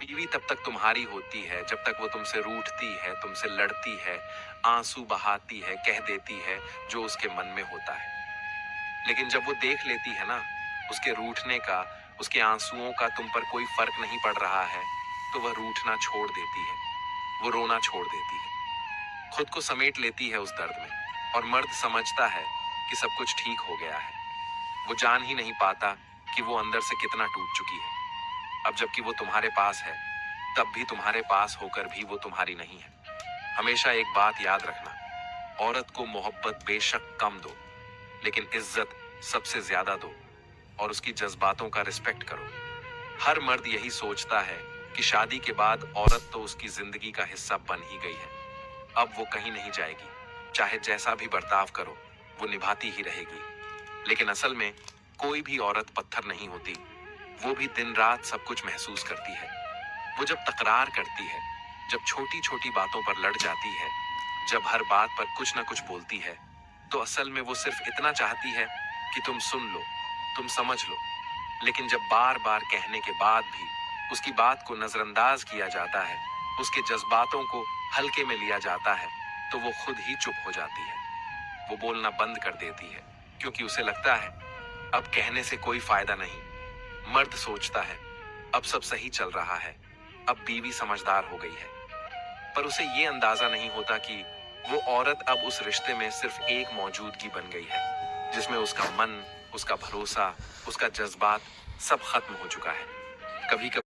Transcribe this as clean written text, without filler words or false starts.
बीवी तब तक तुम्हारी होती है जब तक वो तुमसे रूठती है, तुमसे लड़ती है, आंसू बहाती है, कह देती है जो उसके मन में होता है। लेकिन जब वो देख लेती है ना, उसके रूठने का, उसके आंसुओं का तुम पर कोई फर्क नहीं पड़ रहा है, तो वह रूठना छोड़ देती है, वो रोना छोड़ देती है, खुद को समेट लेती है उस दर्द में। और मर्द समझता है कि सब कुछ ठीक हो गया है। वो जान ही नहीं पाता कि वो अंदर से कितना टूट चुकी है। अब जबकि वो तुम्हारे पास है, तब भी तुम्हारे पास होकर भी वो तुम्हारी नहीं है। हमेशा एक बात याद रखना, औरत को मोहब्बत बेशक कम दो, लेकिन इज्जत सबसे ज्यादा दो, और उसकी जज्बातों का रिस्पेक्ट करो। हर मर्द यही सोचता है कि शादी के बाद औरत तो उसकी जिंदगी का हिस्सा बन ही गई है, अब वो कहीं नहीं जाएगी, चाहे जैसा भी बर्ताव करो वो निभाती ही रहेगी। लेकिन असल में कोई भी औरत पत्थर नहीं होती, वो भी दिन रात सब कुछ महसूस करती है। वो जब तकरार करती है, जब छोटी छोटी बातों पर लड़ जाती है, जब हर बात पर कुछ ना कुछ बोलती है, तो असल में वो सिर्फ इतना चाहती है कि तुम सुन लो, तुम समझ लो। लेकिन जब बार बार कहने के बाद भी उसकी बात को नजरअंदाज किया जाता है, उसके जज्बातों को हल्के में लिया जाता है, तो वो खुद ही चुप हो जाती है। वो बोलना बंद कर देती है, क्योंकि उसे लगता है अब कहने से कोई फायदा नहीं। मर्द सोचता है अब सब सही चल रहा है, अब बीवी समझदार हो गई है, पर उसे ये अंदाजा नहीं होता कि वो औरत अब उस रिश्ते में सिर्फ एक मौजूदगी बन गई है, जिसमें उसका मन, उसका भरोसा, उसका जज्बात सब खत्म हो चुका है। कभी कभी